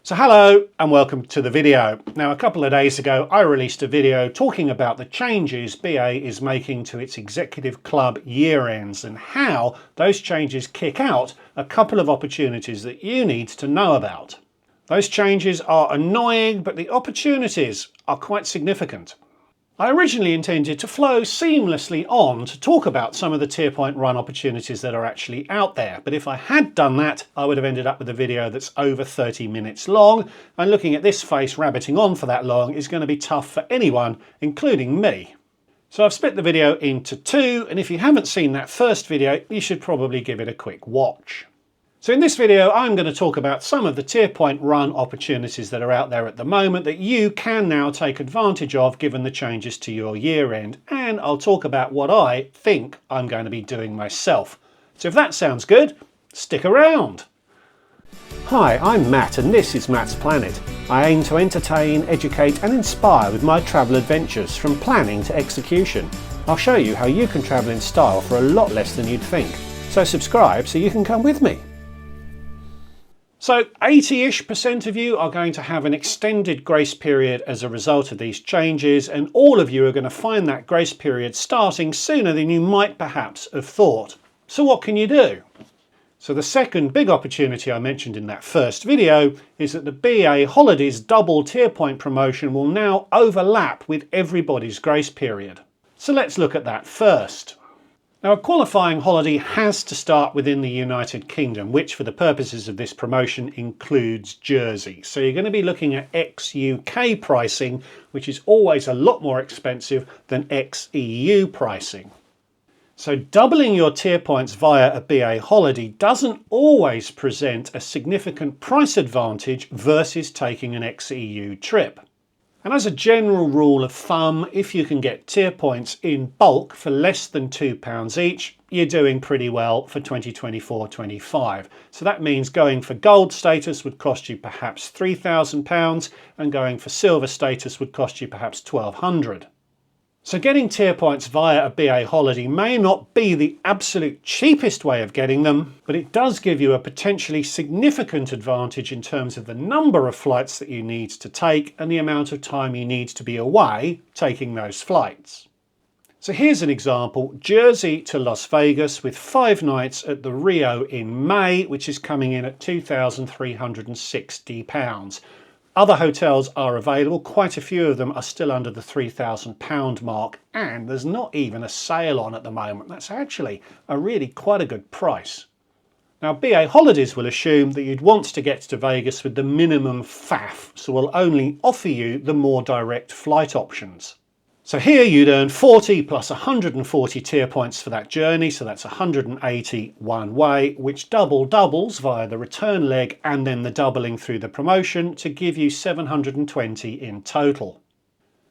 So hello and welcome to the video. Now a couple of days ago I released a video talking about the changes BA is making to its executive club year ends and how those changes kick out a couple of opportunities that you need to know about. Those changes are annoying, but the opportunities are quite significant. I originally intended to flow seamlessly on to talk about some of the tier point run opportunities that are actually out there, but if I had done that I would have ended up with a video that's over 30 minutes long, and looking at this face rabbiting on for that long is going to be tough for anyone, including me. So I've split the video into two, and if you haven't seen that first video you should probably give it a quick watch. So in this video I'm going to talk about some of the tier point run opportunities that are out there at the moment that you can now take advantage of given the changes to your year end, and I'll talk about what I think I'm going to be doing myself. So if that sounds good, stick around. Hi, I'm Matt and this is Matt's Planet. I aim to entertain, educate and inspire with my travel adventures from planning to execution. I'll show you how you can travel in style for a lot less than you'd think. So subscribe so you can come with me. So 80-ish% of you are going to have an extended grace period as a result of these changes, and all of you are going to find that grace period starting sooner than you might perhaps have thought. So what can you do? So the second big opportunity I mentioned in that first video is that the BA Holidays double tier point promotion will now overlap with everybody's grace period. So let's look at that first. Now a qualifying holiday has to start within the United Kingdom, which for the purposes of this promotion includes Jersey. So you're going to be looking at ex-UK pricing, which is always a lot more expensive than ex-EU pricing. So doubling your tier points via a BA holiday doesn't always present a significant price advantage versus taking an ex-EU trip. And as a general rule of thumb, if you can get tier points in bulk for less than £2 each, you're doing pretty well for 2024-25. So that means going for gold status would cost you perhaps £3,000 and going for silver status would cost you perhaps £1,200. So getting tier points via a BA holiday may not be the absolute cheapest way of getting them, but it does give you a potentially significant advantage in terms of the number of flights that you need to take and the amount of time you need to be away taking those flights. So here's an example: Jersey to Las Vegas with 5 nights at the Rio in May, which is coming in at £2,360. Other hotels are available, quite a few of them are still under the £3,000 mark, and there's not even a sale on at the moment. That's actually quite a good price. Now BA Holidays will assume that you'd want to get to Vegas with the minimum faff, so will only offer you the more direct flight options. So here you'd earn 40 plus 140 tier points for that journey, so that's 180 one way, which doubles via the return leg and then the doubling through the promotion to give you 720 in total.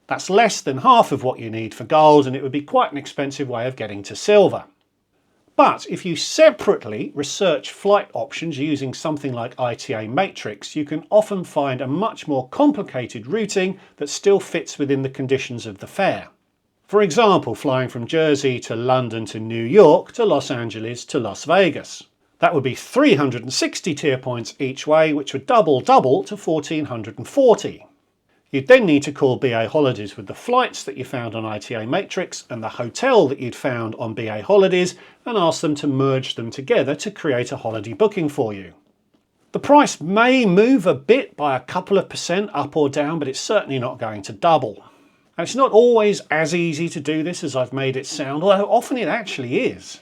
That's less than half of what you need for gold, and it would be quite an expensive way of getting to silver. But if you separately research flight options using something like ITA Matrix, you can often find a much more complicated routing that still fits within the conditions of the fare. For example, flying from Jersey to London to New York to Los Angeles to Las Vegas. That would be 360 tier points each way, which would double to 1,440. You'd then need to call BA Holidays with the flights that you found on ITA Matrix and the hotel that you'd found on BA Holidays and ask them to merge them together to create a holiday booking for you. The price may move a bit by a couple of % up or down, but it's certainly not going to double. And it's not always as easy to do this as I've made it sound, although often it actually is.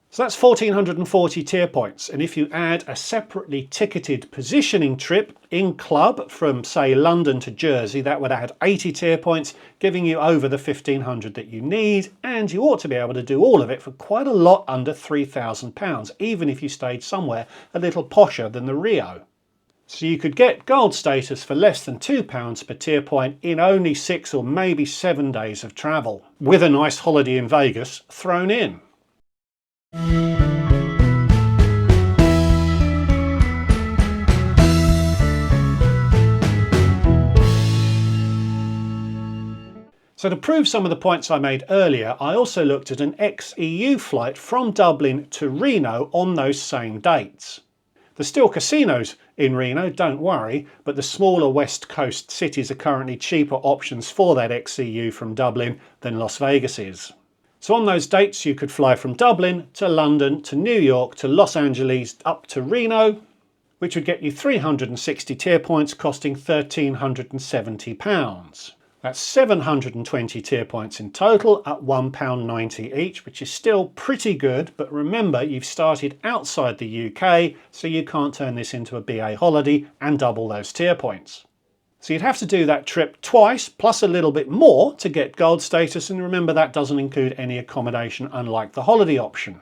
So that's 1,440 tier points, and if you add a separately ticketed positioning trip in club from say London to Jersey, that would add 80 tier points, giving you over the 1,500 that you need, and you ought to be able to do all of it for quite a lot under £3,000, even if you stayed somewhere a little posher than the Rio. So you could get gold status for less than £2 per tier point in only 6 or maybe 7 days of travel, with a nice holiday in Vegas thrown in. So to prove some of the points I made earlier, I also looked at an ex-EU flight from Dublin to Reno on those same dates. There's still casinos in Reno, don't worry, but the smaller West Coast cities are currently cheaper options for that XCU from Dublin than Las Vegas is. So on those dates you could fly from Dublin to London to New York to Los Angeles up to Reno, which would get you 360 tier points costing £1,370. That's 720 tier points in total at £1.90 each, which is still pretty good, but remember you've started outside the UK, so you can't turn this into a BA holiday and double those tier points. So you'd have to do that trip twice, plus a little bit more to get gold status, and remember that doesn't include any accommodation unlike the holiday option.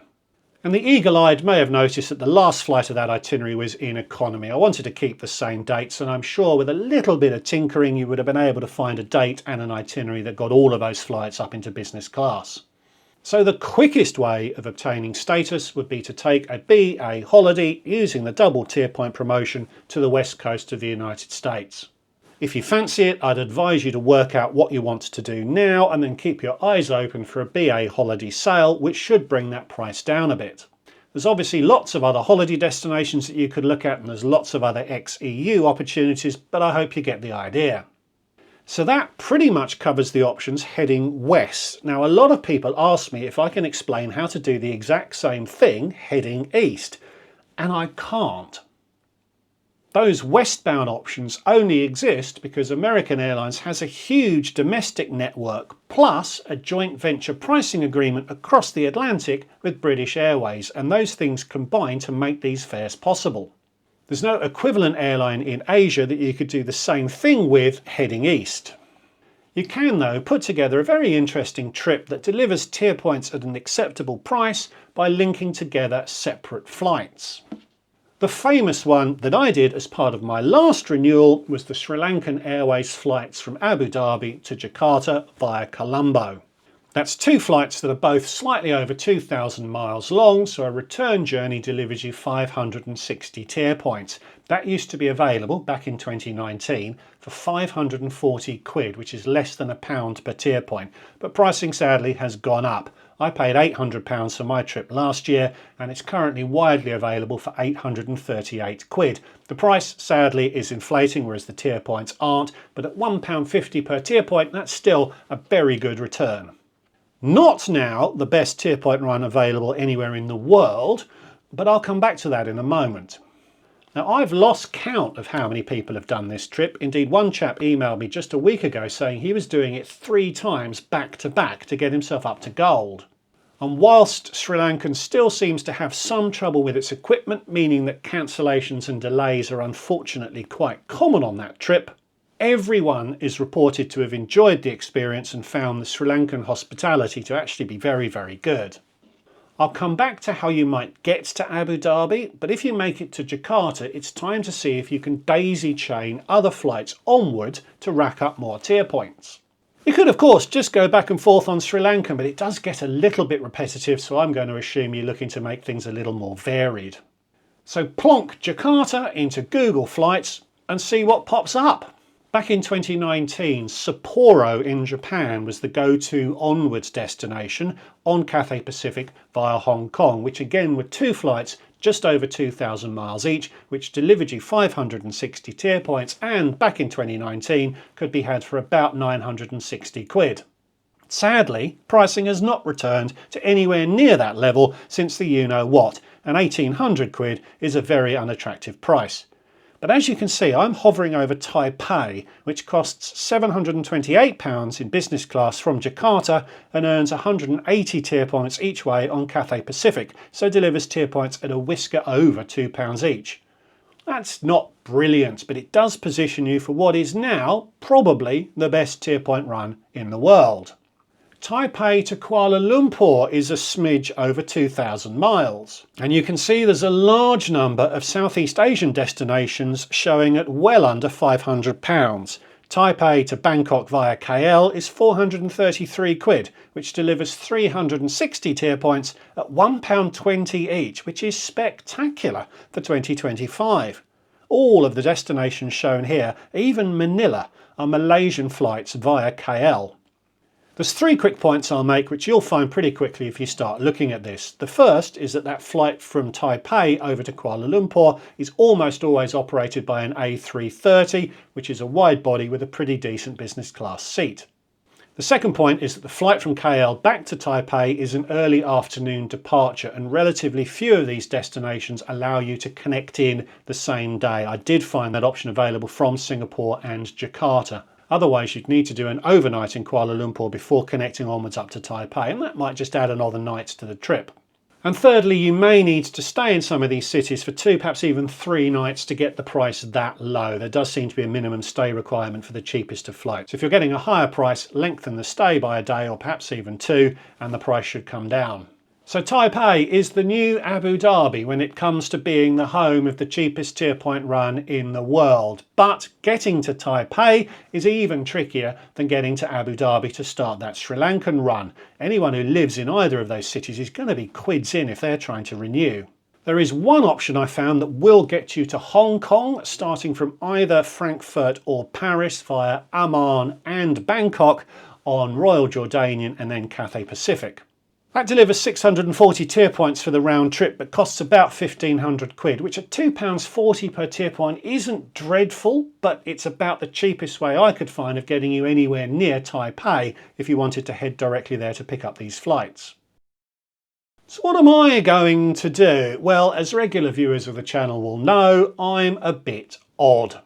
And the eagle-eyed may have noticed that the last flight of that itinerary was in economy. I wanted to keep the same dates, and I'm sure with a little bit of tinkering you would have been able to find a date and an itinerary that got all of those flights up into business class. So the quickest way of obtaining status would be to take a BA holiday using the double tier point promotion to the west coast of the United States. If you fancy it, I'd advise you to work out what you want to do now and then keep your eyes open for a BA holiday sale, which should bring that price down a bit. There's obviously lots of other holiday destinations that you could look at, and there's lots of other ex-EU opportunities, but I hope you get the idea. So that pretty much covers the options heading west. Now, a lot of people ask me if I can explain how to do the exact same thing heading east, and I can't. Those westbound options only exist because American Airlines has a huge domestic network plus a joint venture pricing agreement across the Atlantic with British Airways, and those things combine to make these fares possible. There's no equivalent airline in Asia that you could do the same thing with heading east. You can, though, put together a very interesting trip that delivers tier points at an acceptable price by linking together separate flights. The famous one that I did as part of my last renewal was the Sri Lankan Airways flights from Abu Dhabi to Jakarta via Colombo. That's two flights that are both slightly over 2,000 miles long, so a return journey delivers you 560 tier points. That used to be available back in 2019 for 540 quid, which is less than £1 per tier point, but pricing sadly has gone up. I paid £800 for my trip last year, and it's currently widely available for 838 quid. The price sadly is inflating, whereas the tier points aren't, but at £1.50 per tier point, that's still a very good return. Not now the best tier point run available anywhere in the world, but I'll come back to that in a moment. Now, I've lost count of how many people have done this trip. Indeed, one chap emailed me just a week ago saying he was doing it 3 times back to back to get himself up to gold. And whilst Sri Lankan still seems to have some trouble with its equipment, meaning that cancellations and delays are unfortunately quite common on that trip, everyone is reported to have enjoyed the experience and found the Sri Lankan hospitality to actually be very, very good. I'll come back to how you might get to Abu Dhabi, but if you make it to Jakarta, it's time to see if you can daisy chain other flights onward to rack up more tier points. You could, of course, just go back and forth on Sri Lankan, but it does get a little bit repetitive, so I'm going to assume you're looking to make things a little more varied. So plonk Jakarta into Google Flights and see what pops up. Back in 2019, Sapporo in Japan was the go-to onwards destination on Cathay Pacific via Hong Kong, which again were 2 flights just over 2,000 miles each, which delivered you 560 tier points and back in 2019 could be had for about 960 quid. Sadly, pricing has not returned to anywhere near that level since the you-know-what, and 1,800 quid is a very unattractive price. But as you can see, I'm hovering over Taipei, which costs £728 in business class from Jakarta and earns 180 tier points each way on Cathay Pacific, so delivers tier points at a whisker over £2 each. That's not brilliant, but it does position you for what is now probably the best tier point run in the world. Taipei to Kuala Lumpur is a smidge over 2,000 miles. And you can see there's a large number of Southeast Asian destinations showing at well under £500. Taipei to Bangkok via KL is 433 quid, which delivers 360 tier points at £1.20 each, which is spectacular for 2025. All of the destinations shown here, even Manila, are Malaysian flights via KL. There's three quick points I'll make which you'll find pretty quickly if you start looking at this. The first is that flight from Taipei over to Kuala Lumpur is almost always operated by an A330, which is a wide body with a pretty decent business class seat. The second point is that the flight from KL back to Taipei is an early afternoon departure, and relatively few of these destinations allow you to connect in the same day. I did find that option available from Singapore and Jakarta. Otherwise, you'd need to do an overnight in Kuala Lumpur before connecting onwards up to Taipei, and that might just add another night to the trip. And thirdly, you may need to stay in some of these cities for 2, perhaps even 3 nights to get the price that low. There does seem to be a minimum stay requirement for the cheapest of flights. If you're getting a higher price, lengthen the stay by a day or perhaps even 2, and the price should come down. So Taipei is the new Abu Dhabi when it comes to being the home of the cheapest tier point run in the world. But getting to Taipei is even trickier than getting to Abu Dhabi to start that Sri Lankan run. Anyone who lives in either of those cities is going to be quids in if they're trying to renew. There is one option I found that will get you to Hong Kong, starting from either Frankfurt or Paris via Amman and Bangkok on Royal Jordanian and then Cathay Pacific. That delivers 640 tier points for the round trip, but costs about 1,500 quid, which at £2.40 per tier point isn't dreadful, but it's about the cheapest way I could find of getting you anywhere near Taipei if you wanted to head directly there to pick up these flights. So what am I going to do? Well, as regular viewers of the channel will know, I'm a bit odd.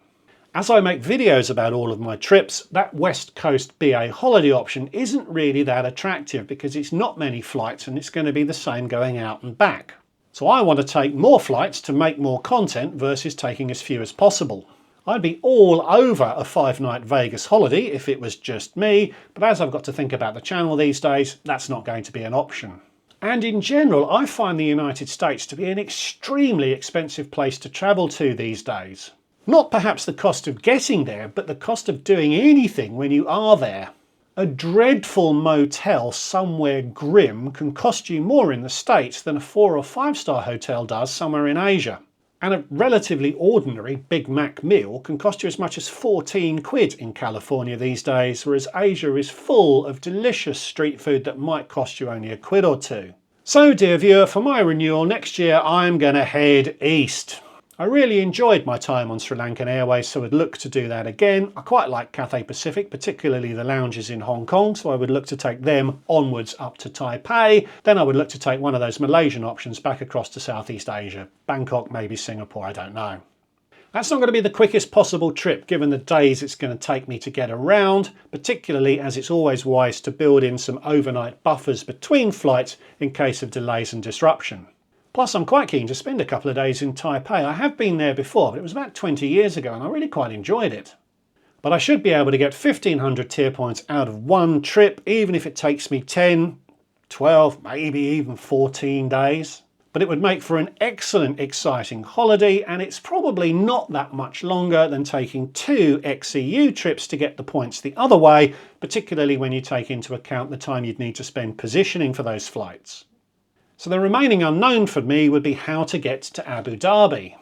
As I make videos about all of my trips, that West Coast BA holiday option isn't really that attractive because it's not many flights and it's going to be the same going out and back. So I want to take more flights to make more content versus taking as few as possible. I'd be all over a 5-night Vegas holiday if it was just me, but as I've got to think about the channel these days, that's not going to be an option. And in general, I find the United States to be an extremely expensive place to travel to these days. Not perhaps the cost of getting there, but the cost of doing anything when you are there. A dreadful motel somewhere grim can cost you more in the States than a 4 or 5-star hotel does somewhere in Asia. And a relatively ordinary Big Mac meal can cost you as much as 14 quid in California these days, whereas Asia is full of delicious street food that might cost you only a quid or 2. So dear viewer, for my renewal next year, I'm going to head east. I really enjoyed my time on Sri Lankan Airways, so I'd look to do that again. I quite like Cathay Pacific, particularly the lounges in Hong Kong, so I would look to take them onwards up to Taipei. Then I would look to take one of those Malaysian options back across to Southeast Asia. Bangkok, maybe Singapore, I don't know. That's not going to be the quickest possible trip given the days it's going to take me to get around, particularly as it's always wise to build in some overnight buffers between flights in case of delays and disruption. Plus, I'm quite keen to spend a couple of days in Taipei. I have been there before, but it was about 20 years ago and I really quite enjoyed it. But I should be able to get 1,500 tier points out of one trip, even if it takes me 10, 12, maybe even 14 days. But it would make for an excellent, exciting holiday, and it's probably not that much longer than taking 2 XEU trips to get the points the other way, particularly when you take into account the time you'd need to spend positioning for those flights. So the remaining unknown for me would be how to get to Abu Dhabi.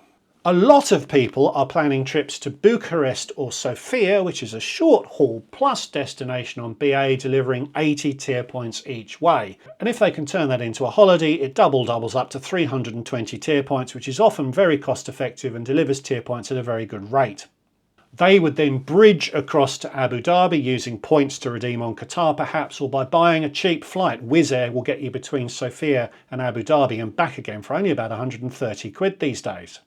A lot of people are planning trips to Bucharest or Sofia, which is a short haul plus destination on BA delivering 80 tier points each way. And if they can turn that into a holiday, it doubles up to 320 tier points, which is often very cost effective and delivers tier points at a very good rate. They would then bridge across to Abu Dhabi using points to redeem on Qatar perhaps, or by buying a cheap flight. Wizz Air will get you between Sofia and Abu Dhabi and back again for only about 130 quid these days.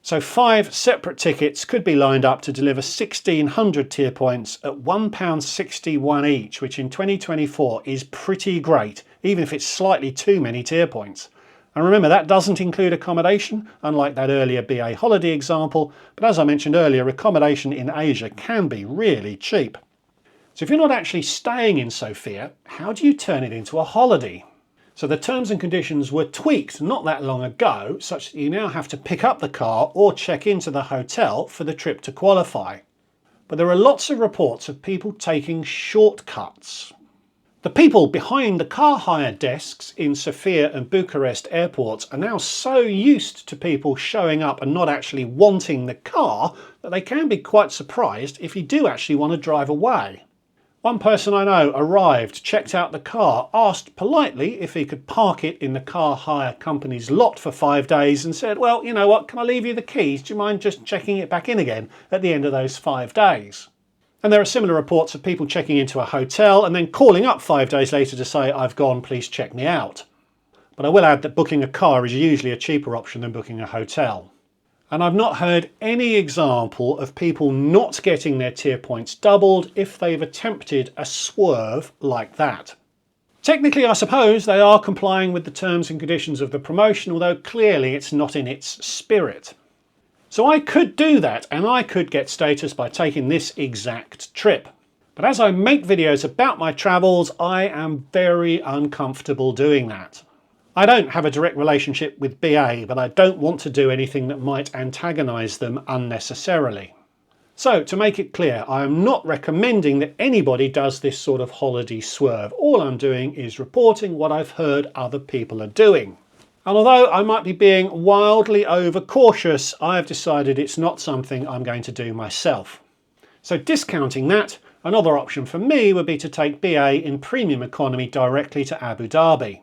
So 5 separate tickets could be lined up to deliver 1,600 tier points at £1.61 each, which in 2024 is pretty great, even if it's slightly too many tier points. And remember, that doesn't include accommodation, unlike that earlier BA holiday example, but as I mentioned earlier, accommodation in Asia can be really cheap. So if you're not actually staying in Sofia, how do you turn it into a holiday? So the terms and conditions were tweaked not that long ago, such that you now have to pick up the car or check into the hotel for the trip to qualify. But there are lots of reports of people taking shortcuts. The people behind the car hire desks in Sofia and Bucharest airports are now so used to people showing up and not actually wanting the car that they can be quite surprised if you do actually want to drive away. One person I know arrived, checked out the car, asked politely if he could park it in the car hire company's lot for 5 days and said, well, you know what, can I leave you the keys? Do you mind just checking it back in again at the end of those 5 days? And there are similar reports of people checking into a hotel and then calling up 5 days later to say, I've gone, please check me out. But I will add that booking a car is usually a cheaper option than booking a hotel. And I've not heard any example of people not getting their tier points doubled if they've attempted a swerve like that. Technically, I suppose they are complying with the terms and conditions of the promotion, although clearly it's not in its spirit. So I could do that, and I could get status by taking this exact trip. But as I make videos about my travels, I am very uncomfortable doing that. I don't have a direct relationship with BA, but I don't want to do anything that might antagonise them unnecessarily. So, to make it clear, I am not recommending that anybody does this sort of holiday swerve. All I'm doing is reporting what I've heard other people are doing. And although I might be being wildly overcautious, I have decided it's not something I'm going to do myself. So discounting that, another option for me would be to take BA in premium economy directly to Abu Dhabi,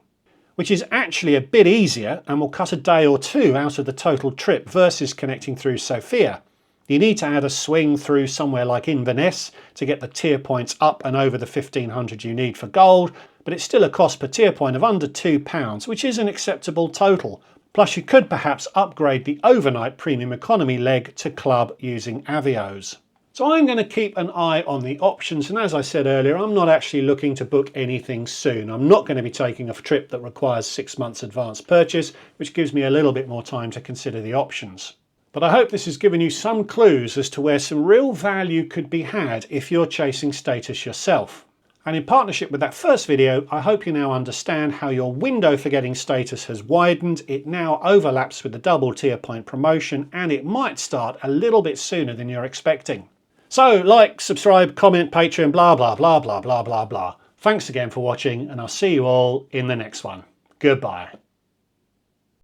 which is actually a bit easier and will cut a day or two out of the total trip versus connecting through Sofia. You need to add a swing through somewhere like Inverness to get the tier points up and over the 1500 you need for gold, but it's still a cost per tier point of under £2, which is an acceptable total. Plus you could perhaps upgrade the overnight premium economy leg to club using Avios. So I'm going to keep an eye on the options, and as I said earlier, I'm not actually looking to book anything soon. I'm not going to be taking a trip that requires 6 months advance purchase, which gives me a little bit more time to consider the options. But I hope this has given you some clues as to where some real value could be had if you're chasing status yourself. And in partnership with that first video, I hope you now understand how your window for getting status has widened. It now overlaps with the double tier point promotion, and it might start a little bit sooner than you're expecting. So like, subscribe, comment, Patreon, blah, blah, blah, blah, blah, blah, blah. Thanks again for watching, and I'll see you all in the next one. Goodbye.